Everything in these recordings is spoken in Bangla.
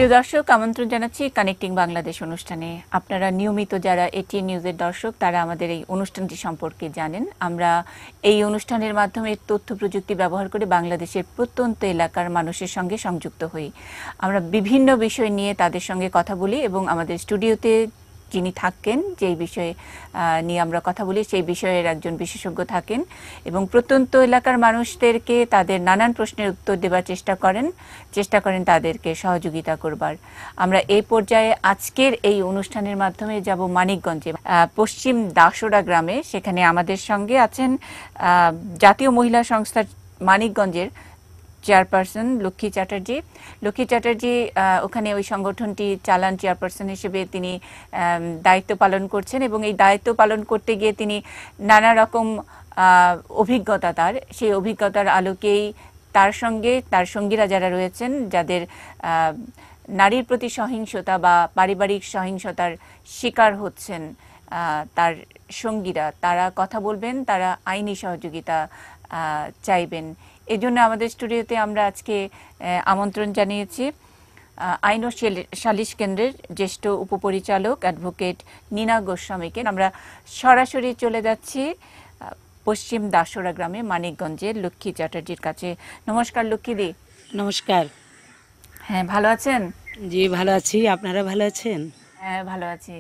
প্রিয় দর্শক, আমন্ত্রণ জানাচ্ছি কানেক্টিং বাংলাদেশ অনুষ্ঠানে। আপনারা নিয়মিত যারা এটিএন নিউজের দর্শক তারা আমাদের এই অনুষ্ঠানটি সম্পর্কে জানেন। আমরা এই অনুষ্ঠানের মাধ্যমে তথ্য প্রযুক্তি ব্যবহার করে বাংলাদেশের প্রত্যন্ত এলাকার মানুষের সঙ্গে সংযুক্ত হই। আমরা বিভিন্ন বিষয় নিয়ে তাদের সঙ্গে কথা বলি এবং আমাদের স্টুডিওতে যিনি থাকেন যেই বিষয়ে নিয়ে আমরা কথা বলি সেই বিষয়ের একজন বিশেষজ্ঞ থাকেন এবং প্রত্যন্ত এলাকার মানুষদেরকে তাদের নানান প্রশ্নের উত্তর দেবার চেষ্টা করেন তাদেরকে সহযোগিতা করবার। আমরা এই পর্যায়ে আজকের এই অনুষ্ঠানের মাধ্যমে যাব মানিকগঞ্জে, পশ্চিম দাসোরা গ্রামে। সেখানে আমাদের সঙ্গে আছেন জাতীয় মহিলা সংস্থা মানিকগঞ্জের চেয়ারপারসন লক্ষ্মী চ্যাটার্জি। লক্ষ্মী চ্যাটার্জি ওখানে ওই সংগঠনটি চালান, চেয়ারপারসন হিসেবে তিনি দায়িত্ব পালন করছেন এবং এই দায়িত্ব পালন করতে গিয়ে তিনি নানা রকম অভিজ্ঞতা, সেই অভিজ্ঞতার আলোকেই তার সঙ্গে তার সঙ্গীরা যারা রয়েছেন, যাদের নারীর প্রতি সহিংসতা বা পারিবারিক সহিংসতার শিকার হচ্ছেন তার সঙ্গীরা, তারা কথা বলবেন, তারা আইনি সহযোগিতা চাইবেন। এই জন্য আমাদের স্টুডিওতে আমরা আজকে আমন্ত্রণ জানিয়েছি আইন ও সালিশ কেন্দ্রের জ্যেষ্ঠ উপপরিচালক অ্যাডভোকেট নীনা গোস্বামীকে। আমরা সরাসরি চলে যাচ্ছি পশ্চিম দাসোরা গ্রামে মানিকগঞ্জের লক্ষ্মী চ্যাটার্জির কাছে। নমস্কার লক্ষ্মীদি। নমস্কার। হ্যাঁ, ভালো আছেন? জি ভালো আছি, আপনারা ভালো আছেন? হ্যাঁ, ভালো আছি।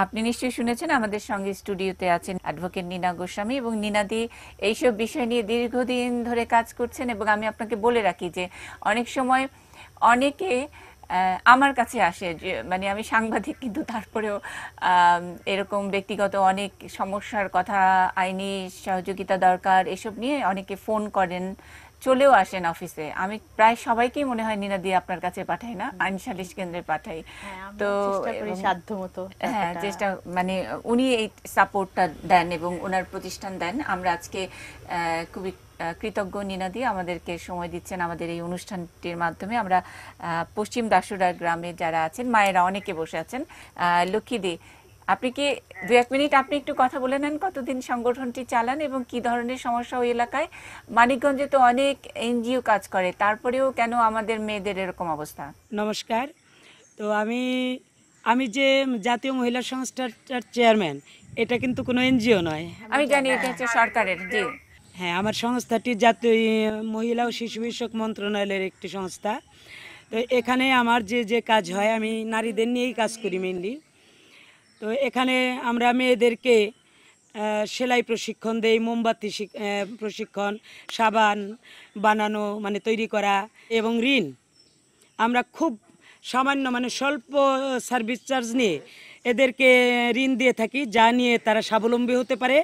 আপনি নিশ্চয়ই শুনেছেন আমাদের সঙ্গে স্টুডিওতে আছেন অ্যাডভোকেট নীনা গোস্বামী এবং নীনাদি এইসব বিষয় নিয়ে দীর্ঘদিন ধরে কাজ করছেন। এবং আমি আপনাকে বলে রাখি যে অনেক সময় অনেকে আমার কাছে আসে, যে মানে আমি সাংবাদিক কিন্তু তারপরেও এরকম ব্যক্তিগত অনেক সমস্যার কথা, আইনি সহযোগিতা দরকার, এসব নিয়ে অনেকে ফোন করেন, চলেও আসেন অফিসে। আমি প্রায় সবাইকেই মনে হয় নীনা দিয়ে আপনার কাছে পাঠাই, না আইন সালিশ কেন্দ্রে পাঠাই। তো সাধ্যমতো হ্যাঁ চেষ্টা, মানে উনি এই সাপোর্টটা দেন এবং ওনার প্রতিষ্ঠান দেন। আমরা আজকে খুবই কৃতজ্ঞ নীনা দিয়ে আমাদেরকে সময় দিচ্ছেন আমাদের এই অনুষ্ঠানটির মাধ্যমে। আমরা পশ্চিম দাসুরা গ্রামে যারা আছেন মায়েরা অনেকে বসে আছেন। লক্ষ্মীদি, আপনি কি 2-1 মিনিট আপনি একটু কথা বলে নেন, কতদিন সংগঠনটি চালান এবং কি ধরনের সমস্যা ওই এলাকায়? মানিকগঞ্জে তো অনেক এনজিও কাজ করে, তারপরেও কেন আমাদের মেয়েদের এরকম অবস্থা? নমস্কার। তো আমি যে জাতীয় মহিলা সংস্থার চেয়ারম্যান, এটা কিন্তু কোনো এনজিও নয়। আমি জানি এটা হচ্ছে সরকারের। জি হ্যাঁ, আমার সংস্থাটি জাতীয় মহিলা ও শিশু বিষয়ক মন্ত্রণালয়ের একটি সংস্থা। তো এখানে আমার যে কাজ হয়, আমি নারীদের নিয়েই কাজ করি মেইনলি। তো এখানে আমরা মেয়েদেরকে সেলাই প্রশিক্ষণ দেই, মোমবাতি প্রশিক্ষণ, সাবান বানানো মানে তৈরি করা এবং ঋণ। আমরা খুব সামান্য মানে স্বল্প সার্ভিস চার্জ নিয়ে এদেরকে ঋণ দিয়ে থাকি, যা নিয়ে তারা স্বাবলম্বী হতে পারে,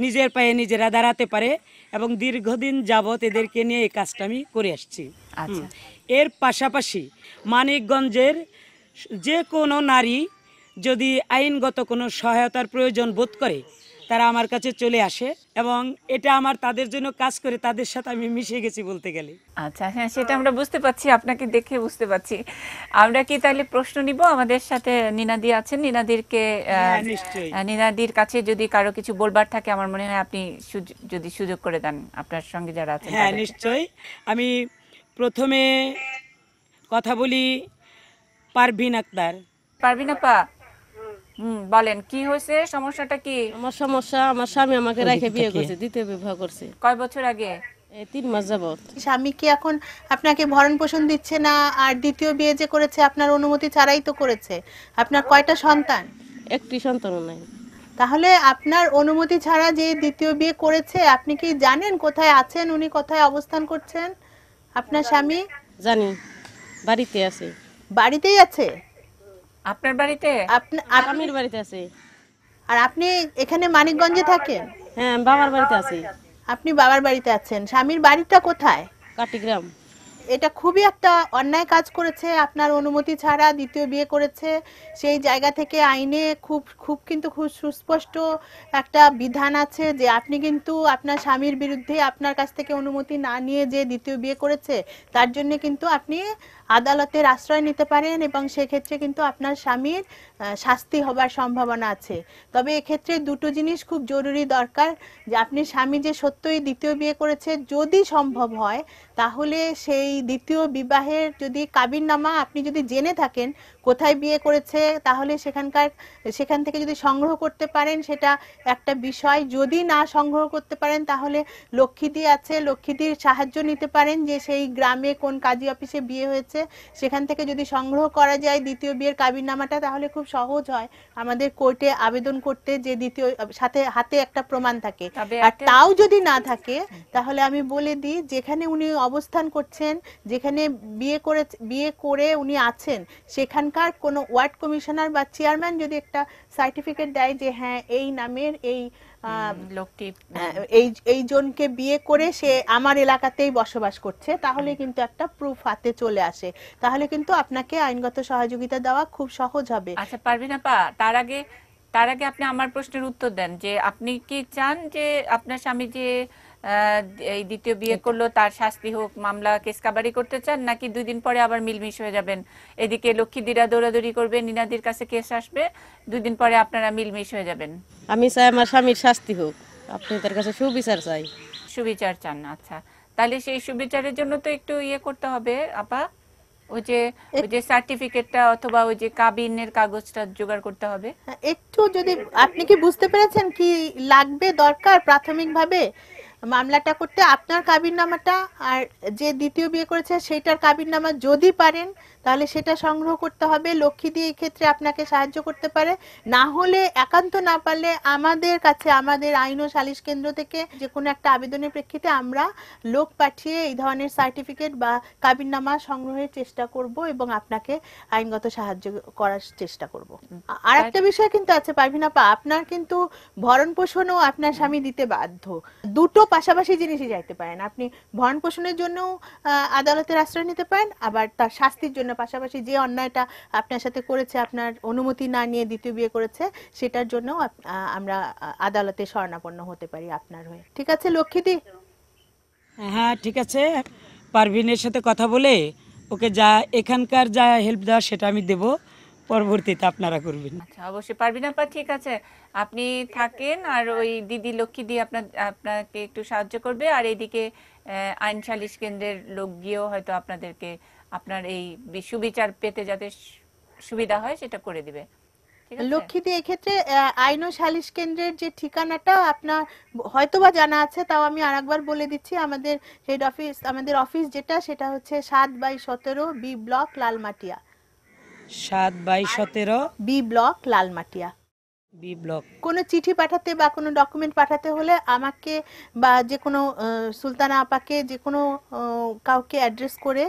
নিজের পায়ে নিজেরা দাঁড়াতে পারে এবং দীর্ঘদিন যাবৎ এদেরকে নিয়ে এই কাজটা আমি করে আসছি। আচ্ছা, এর পাশাপাশি মানিকগঞ্জের যে কোনো নারী যদি আইনগত কোনো সহায়তার প্রয়োজন বোধ করে তারা আমার কাছে চলে আসে এবং এটা আমার তাদের জন্য কাজ করে, তাদের সাথে আমি মিশে গেছি বলতে গেলে। আচ্ছা, হ্যাঁ সেটা আমরা বুঝতে পারছি, আপনাকে দেখে বুঝতে পারছি। আমরা কি তাহলে প্রশ্ন নিব? আমাদের সাথে নীনাদি আছেন, নীনাদিরকে নীনাদির কাছে যদি কারো কিছু বলবার থাকে আমার মনে হয় আপনি যদি সুযোগ করে দেন আপনার সঙ্গে যারা আছেন। হ্যাঁ নিশ্চয়ই। আমি প্রথমে কথা বলি পারভিন আক্তার। পারবিন আপা, বলেন কি হয়েছে, সমস্যাটা কি? আমার সমস্যা, আমার স্বামী আমাকে রেখে বিয়ে করছে, দ্বিতীয় বিবাহ করছে। কয় বছর আগে? 3 মাস যাবত। স্বামী কি এখন আপনাকে ভরণ পোষণ দিচ্ছে না? আর দ্বিতীয় বিয়ে যে করেছে আপনার অনুমতি ছাড়াই তো করেছে। আপনার কয়টা সন্তান? একটি সন্তানও নাই। তাহলে আপনার অনুমতি ছাড়া যে দ্বিতীয় বিয়ে করেছে, আপনি কি জানেন কোথায় আছেন, উনি কোথায় অবস্থান করছেন আপনার স্বামী? জানি, বাড়িতে আছে। বাড়িতেই আছে? আপনার বাড়িতে? স্বামীর বাড়িতে আছে। আর আপনি এখানে মানিকগঞ্জে থাকেন? হ্যাঁ, বাবার বাড়িতে আছে। আপনি বাবার বাড়িতে আছেন, স্বামীর বাড়িটা কোথায়? কাটিগ্রাম। এটা খুবই একটা অন্যায় কাজ করেছে, আপনার অনুমতি ছাড়া দ্বিতীয় বিয়ে করেছে। সেই জায়গা থেকে আইনে খুব কিন্তু খুব সুস্পষ্ট একটা বিধান আছে যে আপনি কিন্তু আপনার স্বামীর বিরুদ্ধে আপনার কাছ থেকে অনুমতি না নিয়ে যে দ্বিতীয় বিয়ে করেছে তার জন্য কিন্তু আপনি আদালতের আশ্রয় নিতে পারেন এবং সেক্ষেত্রে কিন্তু আপনার স্বামীর শাস্তি হবার সম্ভাবনা আছে। তবে এক্ষেত্রে দুটো জিনিস খুব জরুরি দরকার, যে আপনি স্বামী যে সত্যই দ্বিতীয় বিয়ে করেছে, যদি সম্ভব হয় তাহলে সেই দ্বিতীয় বিবাহের যদি কাবিননামা আপনি যদি জেনে থাকেন কোথায় বিয়ে করেছে, তাহলে সেখান থেকে যদি সংগ্রহ করতে পারেন সেটা একটা বিষয়। যদি না সংগ্রহ করতে পারেন তাহলে লক্ষ্মীদি আছে, লক্ষ্মীদির সাহায্য নিতে পারেন, যে সেই গ্রামে কোন কাজী অফিসে বিয়ে হয়েছে সেখান থেকে যদি সংগ্রহ করা যায় দ্বিতীয় বিয়ের কাবিননামাটা, তাহলে খুব সহজ হয় আমাদের কোর্টে আবেদন করতে, যে দ্বিতীয় হাতে একটা প্রমাণ থাকে। আর তাও যদি না থাকে তাহলে আমি বলে দিই, যেখানে উনি অবস্থান করছেন, যেখানে বিয়ে করে উনি আছেন, সেখানকার কোনো ওয়ার্ড কমিশনার বা চেয়ারম্যান যদি একটা সার্টিফিকেট দেয় যে হ্যাঁ এই নামের লোকটি এই জনকে বিয়ে করে সে আমার এলাকাতেই বসবাস করছে, তাহলে কিন্তু একটা প্রুফ হাতে চলে আসে, তাহলে কিন্তু আপনাকে আইনগত সহযোগিতা দেওয়া খুব সহজ হবে। আচ্ছা পারভিন আপা, তার আগে আপনি আমার প্রশ্নের উত্তর দেন, যে আপনি কি চান যে আপনার স্বামী যে এই দ্বিতীয় বিয়ে করলো তার শাস্তি হোক, মামলা কেস কাবারি করতে চান, নাকি 2 দিন পরে আবার মিলমিশ হয়ে যাবেন? এদিকে লক্ষ্মীদিরা দৌড়াদৌড়ি করবে, নিনাদির কাছে কেস আসবে, 2 দিন পরে আপনারা মিলমিশ হয়ে যাবেন। আমি চাই আমার স্বামীর শাস্তি হোক, আপনাদের কাছে সুবিচার চাই। সুবিচার চান? আচ্ছা, তাহলে সেই সুবিচারের জন্য তো একটু করতে হবে আপা, ওই যে সার্টিফিকেটটা অথবা ওই যে কাবিনের কাগজটা জোগাড় করতে হবে। একটু যদি আপনি কি বুঝতে পেরেছেন কি লাগবে দরকার প্রাথমিকভাবে মামলাটা করতে? আপনার কাবিননামাটা আর যে দ্বিতীয় বিয়ে করেছে সেটার কাবিননামা যদি পারেন তাহলে সেটা সংগ্রহ করতে হবে। লক্ষ্মী দিয়ে এই ক্ষেত্রে আপনাকে সাহায্য করতে পারে, না হলে একান্ত না পারলে আমাদের কাছে, আমাদের আইন ও সালিশ কেন্দ্র থেকে যে কোনো একটা আবেদনের প্রেক্ষিতে আমরা লোক পাঠিয়ে এই ধরনের সার্টিফিকেট বা কাবিননামা সংগ্রহের চেষ্টা করব এবং আপনাকে আইনগত সাহায্য করার চেষ্টা করব। আর একটা বিষয় কিন্তু আছে পারভিন আপা, আপনার কিন্তু ভরণ পোষণও আপনার স্বামী দিতে বাধ্য। দুটো পাশাপাশি জিনিসই যাইতে পারেন, আপনি ভরণ পোষণের জন্য আদালতের আশ্রয় নিতে পারেন, আবার তার শাস্তির জন্য পাশাপাশি যে অন্যায়টা আপনার সাথে করেছে, আপনার অনুমতি না নিয়ে দ্বিতীয় বিয়ে করেছে, সেটার জন্য আমরা আদালতে শরণাপন্ন হতে পারি আপনার হয়ে। ঠিক আছে লক্ষ্মীদি? হ্যাঁ ঠিক আছে, পারভিনের সাথে কথা বলে ওকে এখানকার যা হেল্প দেওয়া সেটা আমি দেব, পরবর্তীতে আপনারা করবেন। আচ্ছা অবশ্যই পারবেন আপা, ঠিক আছে, আপনি থাকেন, আর ওই দিদি লক্ষ্মীদি আপনাকে একটু সাহায্য করবে, আর এইদিকে আইন সালিশ কেন্দ্রের লোক গিয়েও হয়তো আপনাদেরকে আপনার এই সুবিচার পেতে যাতে সুবিধা হয় সেটা করে দিবে। লক্ষ্মীদি এক্ষেত্রে আইন ও সালিশ কেন্দ্রের যে ঠিকানাটা আপনার হয়তোবা জানা আছে, তাও আমি আরেকবার বলে দিচ্ছি। আমাদের হেড অফিস, আমাদের অফিস যেটা, সেটা হচ্ছে 7/17 B block Lalmatia. 7/17 B block Lalmatia. B block. কোনো চিঠি পাঠাতে বা কোনো ডকুমেন্ট পাঠাতে হলে আমাকে বা যে কোনো সুলতানা আপাকে, যে কোনো কাউকে অ্যাড্রেস করে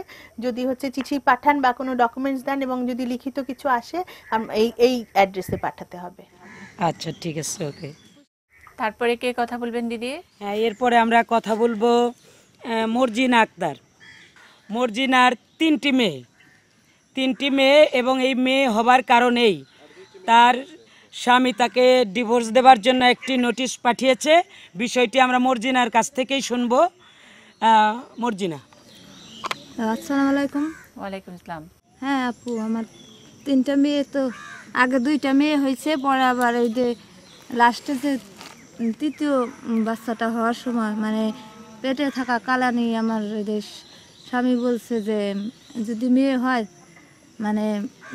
যদি হচ্ছে চিঠি পাঠান বা কোনো ডকুমেন্টস দেন এবং যদি লিখিত কিছু আসে এই অ্যাড্রেসে পাঠাতে হবে। আচ্ছা ঠিক আছে, ওকে। তারপরে কে কথা বলবেন দিদি? হ্যাঁ, এরপরে আমরা কথা বলবো মর্জিনা আক্তার। মর্জিনার 3টি মেয়ে এবং এই মেয়ে হবার কারণেই তার স্বামী তাকে ডিভোর্স দেওয়ার জন্য একটি নোটিশ পাঠিয়েছে। বিষয়টি আমরা মর্জিনার কাছ থেকেই শুনবো। মর্জিনা। আসসালামু আলাইকুম। ওয়ালাইকুম আসসালাম। হ্যাঁ আপু, আমার 3টা মেয়ে, তো আগে 2টা মেয়ে হয়েছে, পরে আবার এই যে লাস্টে যে 3য় বাচ্চাটা হওয়ার সময় মানে পেটে থাকা কালানি আমার এদের স্বামী বলছে যে যদি মেয়ে হয় মানে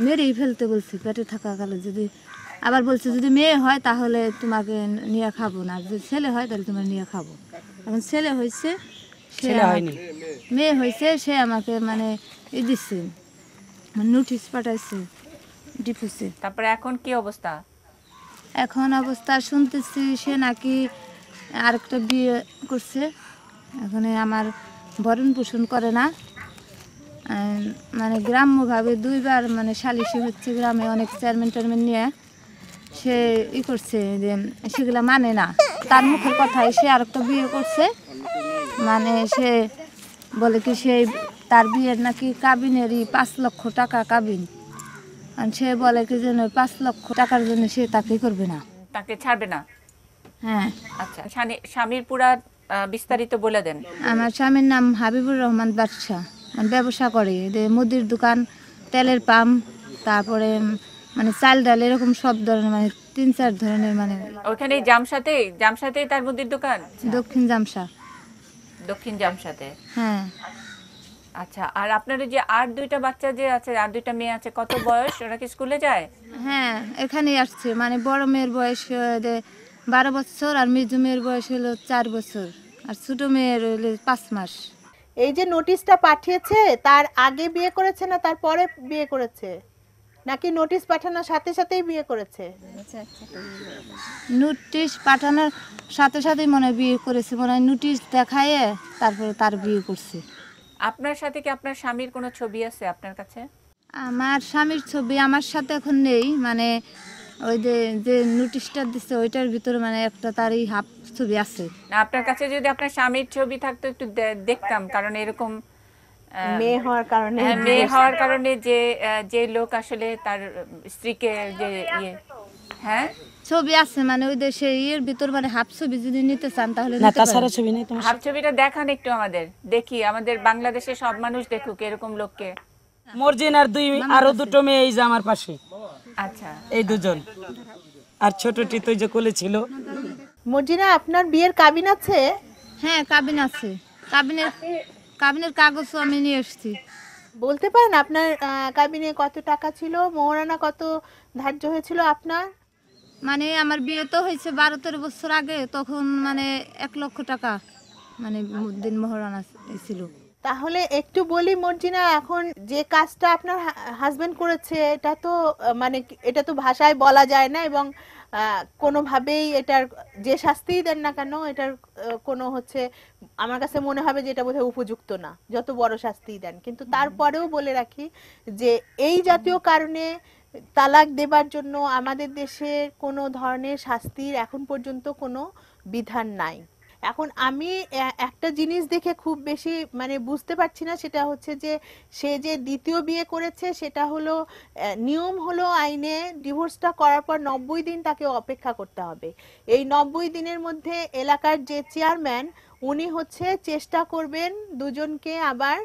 মেরেই ফেলতে বলছি, পেটে থাকা কালে যদি, আবার বলছে যদি মেয়ে হয় তাহলে তোমাকে নিয়ে খাবো না, যদি ছেলে হয় তাহলে তোমার নিয়ে খাবো। এখন ছেলে হয়েছে, মেয়ে হয়েছে, সে আমাকে মানে দিচ্ছে, মানে নোটিশ পাঠাইছে ডিভোর্সে। তারপরে এখন কি অবস্থা? এখন অবস্থা শুনতেছি সে নাকি আরেকটা বিয়ে করছে, এখন আমার ভরণ পোষণ করে না, মানে গ্রাম্যভাবে 2বার মানে সালিশি হচ্ছে, গ্রামে অনেক চেয়ারম্যান নিয়ে সে করছে যে সেগুলা মানে না, তার মুখের কথায় সে আরেকটা বিয়ে করছে, মানে সে বলে কি সেই তার বিয়ের নাকি কাবিনেরই 5 লক্ষ টাকা কাবিন, আর সে বলে কি যেন 5 লক্ষ টাকার জন্য সে তাকে করবে না, তাকে ছাড়বে না। হ্যাঁ। আচ্ছা, স্বামীর পুরা বিস্তারিত বলে দেন। আমার স্বামীর নাম হাবিবুর রহমান বাদশা, মানে ব্যবসা করে, যে মুদির দোকান, তেলের পাম্প, তারপরে মানে চাল ডাল এরকম সব ধরনের মানে 3-4 ধরনের মানে ওখানে জামসাতেই তার মুদির দোকান? দক্ষিণ জামসা। দক্ষিণ জামসাতে। হ্যাঁ। আচ্ছা, আর আপনার যে আর 2টা বাচ্চা যে আছে, আর 2টা মেয়ে আছে, কত বয়স? ওরা কি স্কুলে যায়? হ্যাঁ, এখানেই আসছে, মানে বড় মেয়ের বয়স 12 বছর, আর মেজো মেয়ের বয়স হলো 4 বছর, আর ছোট মেয়ের হলো 5 মাস। এই যে নোটিশটা পাঠিয়েছে, তার আগে বিয়ে করেছে না তারপরে বিয়ে করেছে, নাকি নোটিশ পাঠানোর সাথে সাথেই বিয়ে করেছে? নোটিশ পাঠানোর সাথে সাথেই মনে হয় বিয়ে করেছে, মনে হয় নোটিশ দেখায় তারপরে তার বিয়ে করছে। আপনার সাথে কি আপনার স্বামীর কোনো ছবি আছে আপনার কাছে? আমার স্বামীর ছবি আমার সাথে এখন নেই, মানে ওই যে যে নোটিশটা দিচ্ছে ওইটার ভিতরে মানে একটা তারই হাফ ছবি আছে। না, আপনার কাছে যদি আপনার স্বামীর ছবি থাকতো একটু দেখতাম, কারণ এরকম মেয়ে হওয়ার কারণে মেয়ে হওয়ার কারণে যে লোক আসলে তার স্ত্রীকে যে হ্যাঁ ছবি আছে, মানে ওই দেশে এর ভিতর মানে হাফ ছবি যদি নিতে চান তাহলে না, নিতে পারেন। তাছাড়া ছবি নেই তোমার? হাফ ছবিটা দেখান একটু আমাদের, দেখি আমাদের বাংলাদেশে সব মানুষ দেখুক এরকম লোককে। মর্জিনার আরো 2টো মেয়ে এই যে আমার পাশে, আচ্ছা, এই 2জন, আর ছোটটি তো যে কোলে ছিল। মর্জিনা, আপনার বিয়ের কাবিন আছে? হ্যাঁ, কাবিন আছে, কাবিনের কাগজও আমি নিয়ে এসেছি। বলতে পারেন আপনার কাবিনে কত টাকা ছিল, মোহরানা কত ধার্য হয়েছিল আপনার? মানে আমার বিয়ে তো হয়েছে 12-13 বছর আগে, তখন মানে 1 লক্ষ টাকা মানে দিন মহারণা ছিল। তাহলে একটু বলি মর্জিনা, এখন যে কাজটা আপনার হাজবেন্ড করেছে, এটা তো মানে এটা তো ভাষায় বলা যায় না, এবং কোনোভাবেই এটার যে শাস্তিই দেন না কেন এটার কোনো হচ্ছে আমার কাছে মনে হবে যে এটা বোধহয় উপযুক্ত না, যত বড় শাস্তিই দেন। কিন্তু তারপরেও বলে রাখি যে এই জাতীয় কারণে তালাক দেবার জন্য আমাদের দেশে কোনো ধরনের শাস্তির এখন পর্যন্ত কোনো বিধান নাই। এখন আমি একটা জিনিস দেখে খুব বেশি মানে বুঝতে পারছি না, সেটা হচ্ছে যে সে যে দ্বিতীয় বিয়ে করেছে, সেটা হলো নিয়ম হলো আইনে ডিভোর্সটা করার পর 90 দিন তাকে অপেক্ষা করতে হবে। এই 90 দিনের মধ্যে এলাকার যে চেয়ারম্যান, উনি হচ্ছে চেষ্টা করবেন দুজনকে আবার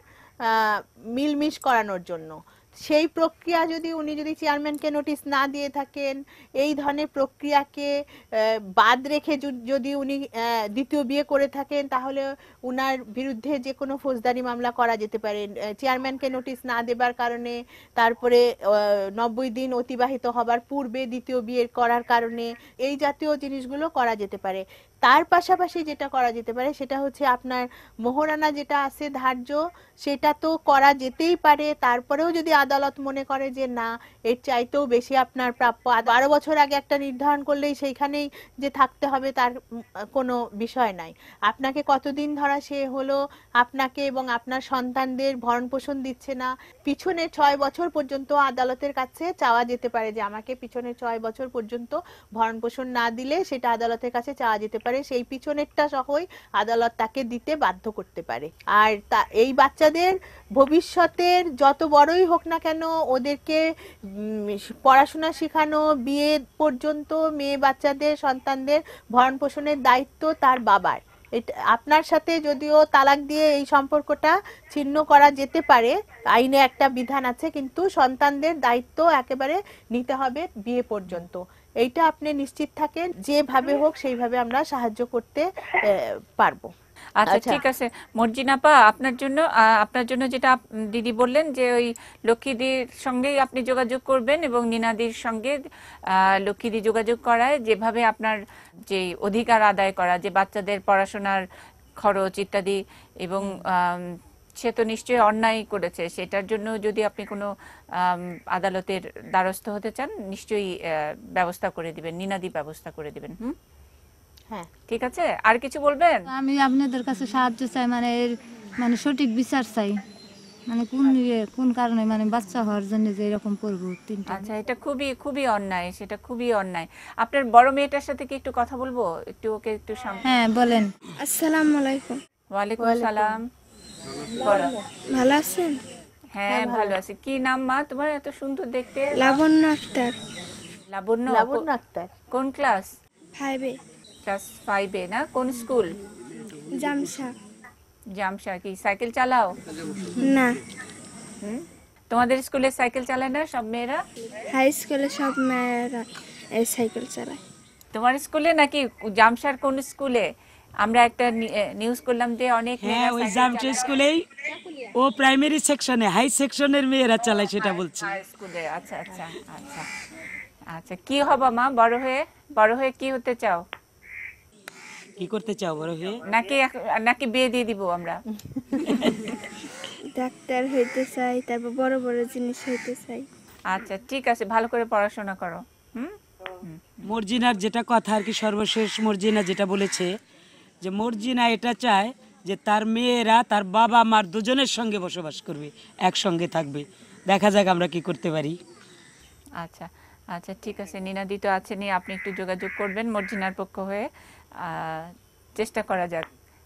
মিলমিশ করানোর জন্য। সেই প্রক্রিয়া উনি যদি চেয়ারম্যানকে নোটিশ না দিয়ে থাকেন, এই ধরনের প্রক্রিয়াকে বাদ রেখে যদি উনি দ্বিতীয় বিয়ে করে থাকেন, তাহলে উনার বিরুদ্ধে যে কোনো ফৌজদারি মামলা করা যেতে পারে চেয়ারম্যানকে নোটিশ না দেবার কারণে। তারপরে 90 দিন অতিবাহিত হবার পূর্বে দ্বিতীয় বিয়ে করার কারণে এই জাতীয় জিনিসগুলো করা যেতে পারে। তার পাশাপাশি যেটা করা যেতে পারে সেটা হচ্ছে আপনার মোহরানা যেটা আছে ধার্য, সেটা তো করা যেতেই পারে। তারপরেও যদি আদালত মনে করে যে না, এর চাইতেও বেশি আপনার প্রাপ্য, 12 বছর আগে একটা নির্ধারণ করলেই সেইখানেই যে থাকতে হবে তার কোনো বিষয় নাই। আপনাকে কতদিন ধরা সে হলো আপনাকে এবং আপনার সন্তানদের ভরণ পোষণ দিচ্ছে না, পিছনে 6 বছর পর্যন্ত আদালতের কাছে চাওয়া যেতে পারে যে আমাকে পিছনে 6 বছর পর্যন্ত ভরণ পোষণ না দিলে সেটা আদালতের কাছে চাওয়া যেতে পারে, সেই পিছনেরটা সহই আদালত তাকে দিতে বাধ্য করতে পারে। আর এই বাচ্চাদের ভবিষ্যতের যত বড়ই হোক না কেন, ওদেরকে পড়াশোনা শেখানো, বিয়ে পর্যন্ত মেয়ে বাচ্চাদের সন্তানদের ভরণ পোষণের দায়িত্ব তার বাবার। আপনার সাথে যদিও তালাক দিয়ে এই সম্পর্কটা ছিন্ন করা যেতে পারে, আইনে একটা বিধান আছে, কিন্তু সন্তানদের দায়িত্ব একেবারে নিতে হবে বিয়ে পর্যন্ত। এইটা আপনি নিশ্চিত থাকেন, যেভাবে হোক সেইভাবে আমরা সাহায্য করতে পারবো। আচ্ছা, ঠিক আছে মর্জিনা আপা, আপনার জন্য যেটা দিদি বললেন যে ওই লক্ষ্মীদির সঙ্গেই আপনি যোগাযোগ করবেন এবং নিনাদির সঙ্গে লক্ষ্মীদি যোগাযোগ করায়, যেভাবে আপনার যে অধিকার আদায় করা, যে বাচ্চাদের পড়াশোনার খরচ ইত্যাদি, এবং সে তো নিশ্চয়ই অন্যায় করেছে, সেটার জন্য যদি আপনি কোনো আদালতের দ্বারস্থ হতে চান, নিশ্চয়ই ব্যবস্থা করে দিবেন, নিনাদি ব্যবস্থা করে দিবেন। হ্যাঁ, ঠিক আছে, আর কিছু বলবেন? আমি আপনাদের কাছে সাহায্য চাই, মানে এর মানে সঠিক বিচার চাই, মানে কোন কারণে মানে বাচ্চা হওয়ার জন্য যে এরকম করবো 3টা। আচ্ছা, এটা খুবই খুবই অন্যায়, সেটা খুবই অন্যায়। আপনার বড় মেয়েটার সাথে কি একটু কথা বলবো? একটু ওকে একটু হ্যাঁ, বলেন। আসসালামু আলাইকুম। ওয়ালাইকুম সালাম। বলো। ভালো আছেন? হ্যাঁ, ভালো আছি। কি নাম মা তোমার? এত সুন্দর দেখতে। লাবণ্য আক্তার। লাবণ্য। লাবণ্য আক্তার। কোন ক্লাস? 5-এ। ক্লাস 5-এ না? কোন স্কুল? জামসা। জামশা কি সাইকেল চালাও? না, তোমাদের স্কুলে সাইকেল চালায় না সব মেয়েরা? হাই স্কুলে সব মেয়েরা এই সাইকেল চালায়। তোমার স্কুলে নাকি জামশার কোন স্কুলে? আমরা একটা নিউজ করলাম যে অনেক হ্যাঁ, মেয়েরা ওই সাইকেল জামচা স্কুলেই ও প্রাইমারি সেকশনে, হাই সেকশনের মেয়েরা চালায় সেটা বলছি। চালায় স্কুলে। আচ্ছা আচ্ছা আচ্ছা আচ্ছা, কি হবা মা বড় হয়ে? বড় হয়ে কি হতে চাও? কি করতে চাও বড় হয়ে? নাকি বিয়ে দিয়ে দিব আমরা? ডাক্তার হইতে চাই, তারপর বড় বড় জিনিস হইতে চাই। আচ্ছা ঠিক আছে, ভালো করে পড়াশোনা করো। মর্জিনার যেটা কথা আর কি, সর্বশেষ মর্জিনা যেটা বলেছে যে মর্জিনা এটা চায় যে তার মেয়েরা তার বাবা মার দুজনের সঙ্গে বসবাস করবে, একসঙ্গে থাকবে। দেখা যাক আমরা কি করতে পারি। আচ্ছা আচ্ছা ঠিক আছে, নিনাদি তো আছেনই, আপনি একটু যোগাযোগ করবেন মর্জিনার পক্ষ হয়ে। চেষ্টা করা যাক,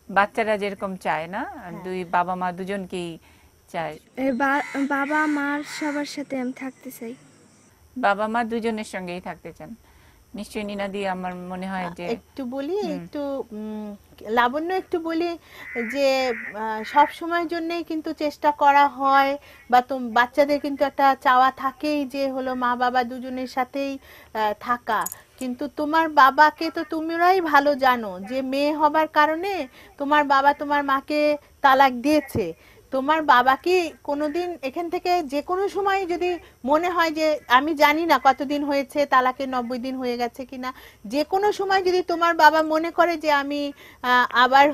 বাচ্চারা যেরকম চায় না, দুই বাবা মা দুজনকেই চায়। বাবা মার সবার সাথে আমি থাকতে চাই। বাবা মা দুজনের সঙ্গেই থাকতে চান নিশ্চয়ই নিনাদি। আমার মনে হয় যে একটু বলি, একটু লাবণ্য একটু বলি যে সব সময়ের জন্যই কিন্তু চেষ্টা করা হয়, বা বাচ্চাদের কিন্তু একটা চাওয়া থাকেই যে হলো মা বাবা দুজনের সাথেই থাকা। কিন্তু তোমার বাবাকে তো তোমরাই ভালো জানো যে মেয়ে হবার কারণে তোমার বাবা তোমার মাকে তালাক দিয়েছে। তোমার বাবাকে কোনোদিন এখান থেকে যে কোনো সময় যদি মনে হয় যে, আমি জানি না কতদিন হয়েছে তালাকের, 90 দিন হয়ে গেছে কিনা, যে কোনো সময় যদি তোমার বাবা মনে করে যে আমি আবার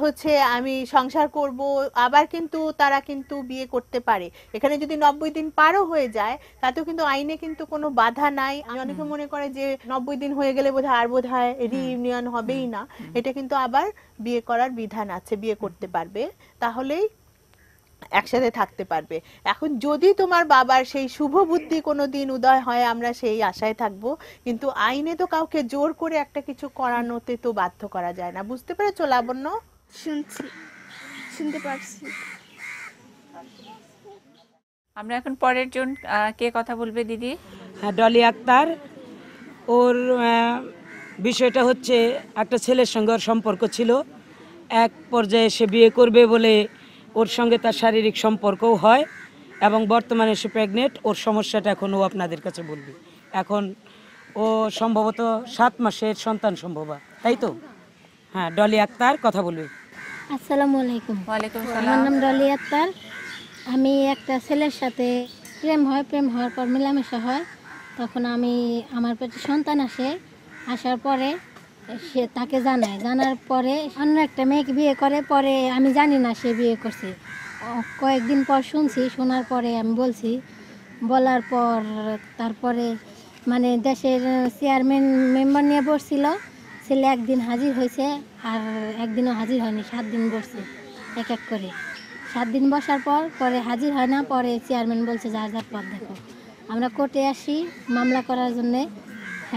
আমি সংসার করব, আবার কিন্তু তারা কিন্তু বিয়ে করতে পারে। এখানে যদি 90 দিন পারও হয়ে যায় তাতেও কিন্তু আইনে কিন্তু কোনো বাধা নাই। অনেকে মনে করে যে 90 দিন হয়ে গেলে বোধহয় রিইউনিয়ন হবেই না, এটা কিন্তু আবার বিয়ে করার বিধান আছে, বিয়ে করতে পারবে, তাহলেই একসাথে থাকতে পারবে। এখন যদি তোমার বাবার সেই শুভ বুদ্ধি কোনো দিন উদয় হয়, আমরা সেই আশায় থাকবো, কিন্তু আইনে তো কাউকে জোর করে একটা কিছু করানোতে তো বাধ্য করা যায় না। বুঝতে পেরেছো লাবণ্য? শুনতে পারছি। আমরা এখন পরের জন কে কথা বলবে দিদি? হ্যাঁ, ডলি আক্তার। ওর বিষয়টা হচ্ছে একটা ছেলের সঙ্গে ওর সম্পর্ক ছিল, এক পর্যায়ে সে বিয়ে করবে বলে ওর সঙ্গে তার শারীরিক সম্পর্কও হয়, এবং বর্তমানে সে প্রেগনেন্ট। ওর সমস্যাটা এখন ও আপনাদের কাছে বলবে। এখন ও সম্ভবত 7 মাসের সন্তান সম্ভব, তাই তো? হ্যাঁ, ডলি আক্তার কথা বলবে। আসসালামু আলাইকুম। ওয়ালাইকুম আমার সালাম। নাম ডলি আক্তার। আমি একটা ছেলের সাথে প্রেম হওয়ার পর মেলামেশা হয়, তখন আমার পেটে সন্তান আসার পরে সে তাকে জানার পরে অন্য একটা মেয়েকে বিয়ে করে। পরে আমি জানি না সে বিয়ে করছে, কয়েকদিন পর শোনার পরে আমি বলার পর তারপরে দেশের চেয়ারম্যান মেম্বার নিয়ে বসছিল। ছেলে একদিন হাজির হয়েছে আর একদিনও হাজির হয়নি, 7 দিন বসছে এক এক করে। 7 দিন বসার পরে হাজির হয় না, পরে চেয়ারম্যান বলছে যার পথ দেখো। আমরা কোর্টে আসি মামলা করার জন্যে,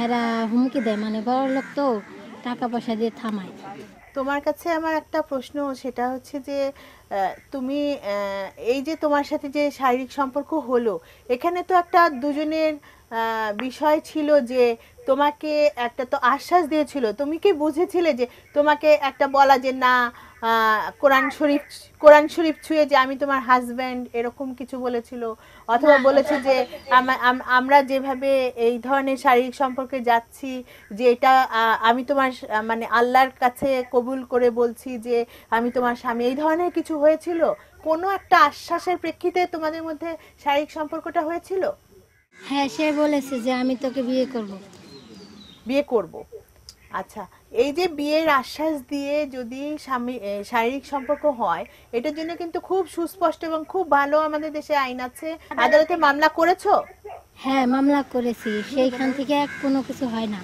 এরা হুমকি দেয়, বড় লোক তো টাকা পয়সা দিয়ে থামায়। তোমার কাছে আমার একটা প্রশ্ন, সেটা হচ্ছে যে তুমি এই যে তোমার সাথে যে শারীরিক সম্পর্ক হলো, এখানে তো একটা দুজনের বিষয় ছিল যে তোমাকে একটা তো আশ্বাস দিয়েছিল, তুমি কি বুঝেছিলে যে তোমাকে একটা বলা যে না কোরআন শরীফ ছুঁয়ে যে আমি তোমার হাজব্যান্ড, এরকম কিছু বলেছিল? অথবা বলেছে যে আমরা যেভাবে এই ধরনের শারীরিক সম্পর্কে যাচ্ছি, যে এটা আমি তোমার আল্লাহর কাছে কবুল করে বলছি যে আমি তোমার স্বামী, এই ধরনের কিছু হয়েছিল? কোনো একটা আশ্বাসের প্রেক্ষিতে তোমাদের মধ্যে শারীরিক সম্পর্কটা হয়েছিল? হ্যাঁ, সে বলেছে যে আমি তোকে বিয়ে করব। আচ্ছা, এই যে বিয়ের আশ্বাস দিয়ে যদি শারীরিক সম্পর্ক হয়, এটার জন্য কিন্তু খুব সুস্পষ্ট এবং খুব ভালো আমাদের দেশে আইন আছে। আদালতে মামলা করেছো? হ্যাঁ, মামলা করেছি, সেইখান থেকে কোনো কিছু হয় না,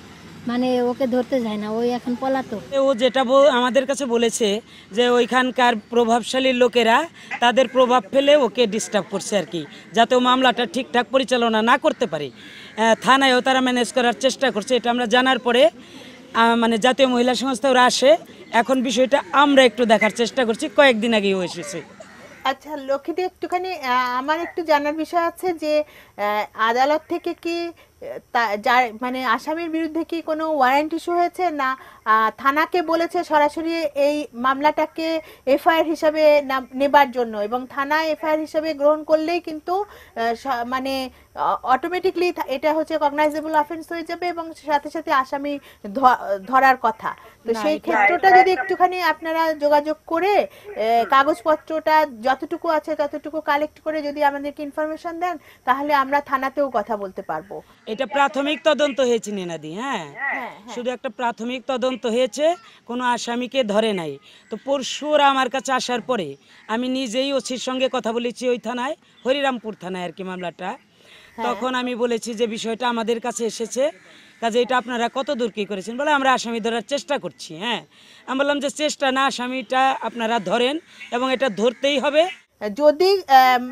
ওকে ধরতে যায় না, ওই এখন পলাতক। ও যেটা আমাদের কাছে বলেছে যে ওইখানকার প্রভাবশালী লোকেরা তাদের প্রভাব ফেলে ওকে ডিস্টার্ব করছে আর কি, যাতে ও মামলাটা ঠিকঠাক পরিচালনা না করতে পারে। থানায়ও তারা ম্যানেজ করার চেষ্টা করছে। এটা আমরা জানার পরে জাতীয় মহিলা সংস্থা ওরা আসে। এখন বিষয়টা আমরা একটু দেখার চেষ্টা করছি, কয়েকদিন আগেও এসেছে। আচ্ছা লক্ষ্মীদি, একটুখানি আমার একটু জানার বিষয় আছে যে আদালত থেকে কি যার মানে আসামির বিরুদ্ধে কি কোনো ওয়ারেন্ট ইস্যু হয়েছে, না থানাকে বলেছে সরাসরি এই মামলাটাকে এফআইআর হিসাবে নেবার জন্য, এবং থানা এফআইআর হিসাবে গ্রহণ করলেই কিন্তু মানে অটোমেটিকলি এটা হচ্ছে কগনাইজেবল অফেন্স হয়ে যাবে এবং সাথে সাথে আসামি ধরার কথা। তো সেই ক্ষেত্রটা যদি একটুখানি আপনারা যোগাযোগ করে কাগজপত্রটা যতটুকু আছে ততটুকু কালেক্ট করে যদি আমাদেরকে ইনফরমেশন দেন, তাহলে আমরা থানাতেও কথা বলতে পারবো। এটা প্রাথমিক তদন্ত হয়েছে নিনাদি, হ্যাঁ শুধু একটা প্রাথমিক তদন্ত হয়েছে, কোনো আসামিকে ধরে নাই। তো পরশু ওরা আমার কাছে আসার পরে আমি নিজেই ওসির সঙ্গে কথা বলেছি ওই থানায়, হরিরামপুর থানায় আর কি মামলাটা। তখন আমি বলেছি যে বিষয়টা আমাদের কাছে এসেছে, কাজে এটা আপনারা কত দূর কি করেছেন, বলে আমরা আসামি ধরার চেষ্টা করছি। হ্যাঁ, আমি বললাম যে চেষ্টা না, আসামিটা আপনারা ধরেন এবং এটা ধরতেই হবে। যদি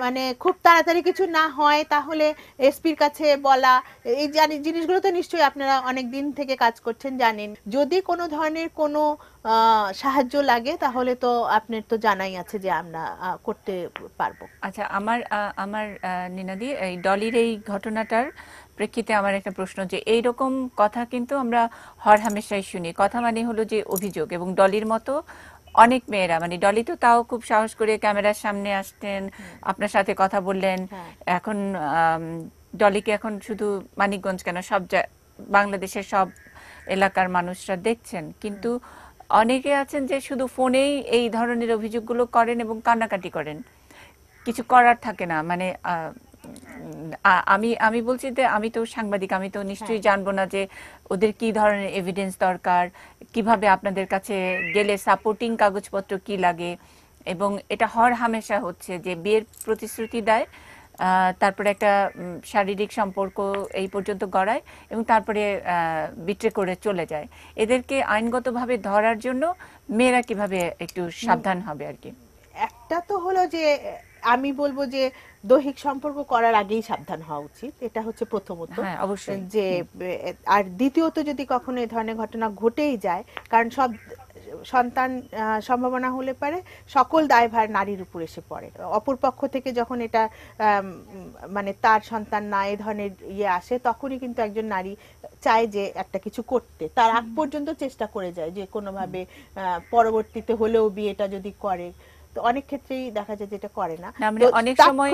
মানে খুব তাড়াতাড়ি কিছু না হয় তাহলে এসপির কাছে বলা, এই জিনিসগুলো তো নিশ্চয়ই আপনারা অনেক দিন থেকে কাজ করছেন, জানেন। যদি কোনো ধরনের কোনো সাহায্য লাগে তাহলে তো আপনার তো জানাই আছে যে আমরা করতে পারবো। আচ্ছা, আমার নিনাদি, এই ডলির এই ঘটনাটার প্রেক্ষিতে আমার একটা প্রশ্ন, যে এইরকম কথা কিন্তু আমরা হরহামেশাই শুনি। কথা মানে হলো যে অভিযোগ, এবং ডলির মতো অনেক মেয়েরা, মানে ডলি তো তাও খুব সাহস করে ক্যামেরার সামনে আসতেন, আপনার সাথে কথা বললেন। এখন ডলিকে এখন শুধু মানিকগঞ্জ কেন, সব বাংলাদেশের সব এলাকার মানুষরা দেখছেন, কিন্তু অনেকে আছেন যে শুধু ফোনেই এই ধরনের অভিযোগগুলো করেন এবং কান্নাকাটি করেন, কিছু করার থাকে না। মানে আমি বলছি যে আমি তো সাংবাদিক, আমি তো নিশ্চয়ই জানবো না যে ওদের কি ধরনের এভিডেন্স দরকার, কিভাবে আপনাদের কাছে গেলে সাপোর্টিং কাগজপত্র কি লাগে। এবং এটা হরহামেশা হচ্ছে যে বিয়ের প্রতিশ্রুতি দেয়, তারপরে একটা শারীরিক সম্পর্ক এই পর্যন্ত গড়ায় এবং তারপরে বিট্রে করে চলে যায়। এদেরকে আইনগতভাবে ধরার জন্য মেয়েরা কিভাবে একটু সাবধান হবে আর কি? একটা তো হলো যে আমি বলবো যে দৈহিক সম্পর্ক করার আগেই সাবধান হওয়া উচিত, এটা হচ্ছে প্রথমত। হ্যাঁ, অবশ্যই। যে আর দ্বিতীয়ত যদি কখনো এই ধরনের ঘটনা ঘটেই যায়, কারণ সব সন্তান সম্ভাবনা হলে পারে সকল দায়ভার নারীর উপর এসে পড়ে। অপর পক্ষ থেকে যখন এটা মানে তার সন্তান না এই ধরনের ইয়ে আসে, তখনই কিন্তু একজন নারী চায় যে একটা কিছু করতে, তার আগ পর্যন্ত চেষ্টা করে যায় যে কোনোভাবে পরবর্তীতে হলেও বিয়েটা যদি করে। তো অনেক ক্ষেত্রেই দেখা যায় যেটা করে না, মানে অনেক সময়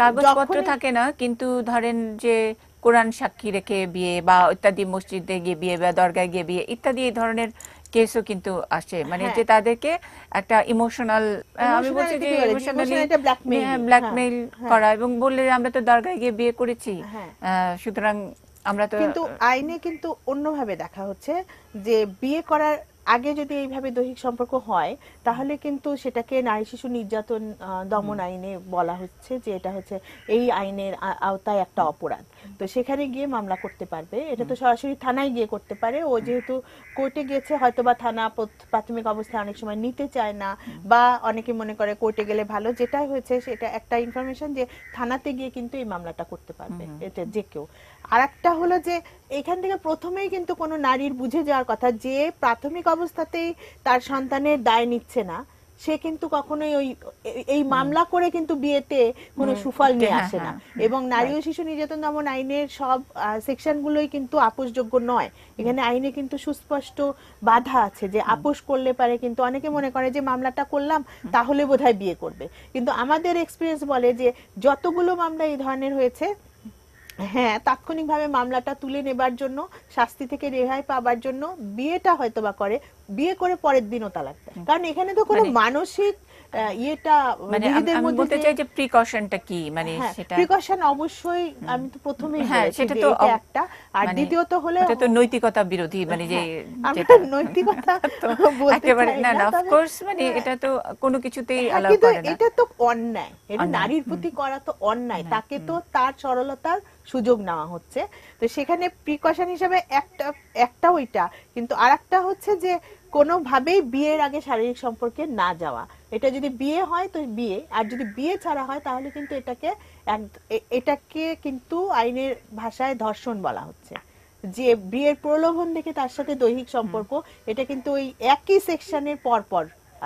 কাগজপত্র থাকে না, কিন্তু ধরেন যে কোরআন সাক্ষী রেখে বিয়ে বা ইত্যাদি, মসজিদে গিয়ে বিয়ে বা দরগায় গিয়ে বিয়ে ইত্যাদি, এই ধরনের কেসও কিন্তু আসে। মানে যে তাদেরকে একটা ইমোশনাল, আমি বলছি যে ইমোশনালি ব্ল্যাকমেইল করা, এবং বললে আমরা তো দরগায় গিয়ে বিয়ে করেছি, সুতরাং আমরা তো। কিন্তু আইনে কিন্তু অন্যভাবে দেখা হচ্ছে যে বিয়ে করার আগে যদি এইভাবে দৈহিক সম্পর্ক হয় তাহলে কিন্তু সেটাকে নারী শিশু নির্যাতন দমন আইনে বলা হচ্ছে যে এটা হচ্ছে এই আইনের আওতায় একটা অপরাধ। তো সেখানে গিয়ে মামলা করতে পারবে, এটা তো সরাসরি থানায় গিয়ে করতে পারে। ও যেহেতু কোর্টে গিয়েছে, হয়তোবা থানা প্রাথমিক অবস্থায় অনেক সময় নিতে চায় না, বা অনেকে মনে করে কোর্টে গেলে ভালো। যেটা হয়েছে সেটা একটা ইনফরমেশন যে থানাতে গিয়ে কিন্তু এই মামলাটা করতে পারবে এটা যে কেউ। আর একটা হলো যে এখান থেকে প্রথমেই কিন্তু কোনো নারীর বুঝে যাওয়ার কথা যে প্রাথমিক অবস্থাতেই তার সন্তানের দায় নিচ্ছে না, সে কিন্তু কখনোই এই মামলা করে কিন্তু বিয়েতে কোনো সুফল নিয়ে আসে না। এবং নারী ও শিশু নির্যাতন দমন আইনের সব সেকশনগুলোই কিন্তু আপোষযোগ্য নয়। এখানে আইনে কিন্তু সুস্পষ্ট বাধা আছে যে আপোষ করলে পারে, কিন্তু অনেকে মনে করে যে মামলাটা করলাম তাহলে বোধহয় বিয়ে করবে, কিন্তু আমাদের এক্সপিরিয়েন্স বলে যে যতগুলো মামলা এই ধরনের হয়েছে, হ্যাঁ, তাৎক্ষণিকভাবে মামলাটা তুলে নেবার জন্য, শাস্তি থেকে রেহাই পাবার জন্য বিয়েটা হয়তো বা করে, বিয়ে করে পরের দিনও তালাক দেয়। কারণ এখানে তো কোনো মানসিক ইয়েটা নিজেদের মধ্যে বলতে চাই যে প্রিকশনটা কি, মানে সেটা প্রিকশন অবশ্যই আমি তো প্রথমেই সেটা তো একটা, আর দ্বিতীয়ত হলে এটা তো নৈতিকতা বিরোধী, মানে যে আমরা নৈতিকতা বলতে একেবারে চাই না, না, অফ কোর্স, মানে এটা তো কোনো কিছুতেই অ্যালাউ কিন্তু করে না। এটা তো অন্যায়, এটা নারীর প্রতি করা তো অন্যায়, তাকে তো তার সরলতার সুযোগ নেওয়া হচ্ছে। তো সেখানে প্রিকশন হিসেবে একটা ওইটা, কিন্তু আরেকটা হচ্ছে যে কোনোভাবেই বিয়ের আগে শারীরিক সম্পর্কে না যাওয়া। এটা যদি বিয়ে হয় তো বিয়ে, আর যদি বিয়ে ছাড়া হয় তাহলে কিন্তু এটাকে কিন্তু আইনের ভাষায় ধর্ষণ বলা হচ্ছে। যে বিয়ের প্রলোভন দেখে তার সাথে দৈহিক সম্পর্ক, এটা কিন্তু ওই একই সেকশনের পর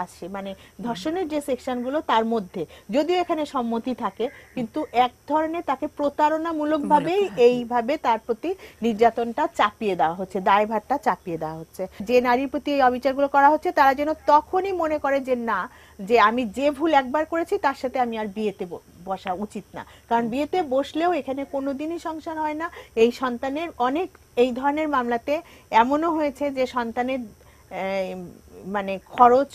আসে, মানে ধর্ষণের যে সেকশনগুলো তার মধ্যে যদিও এখানে সম্মতি থাকে, কিন্তু এক ধরনের তাকে প্রতারণামূলকভাবেই এইভাবে তার প্রতি নির্যাতনটা চাপিয়ে দেওয়া হচ্ছে, দায়ভারটা চাপিয়ে দেওয়া হচ্ছে। যে নারীর প্রতি এই অবিচারগুলো করা হচ্ছে তারা যেন তখনই মনে করে যে না, যে আমি যে ভুল একবার করেছি তার সাথে আমি আর বিয়েতে বসা উচিত না, কারণ বিয়েতে বসলেও এখানে কোনোদিনই সংসার হয় না। এই সন্তানের অনেক এই ধরনের মামলাতে এমনও হয়েছে যে সন্তানের মানে খরচ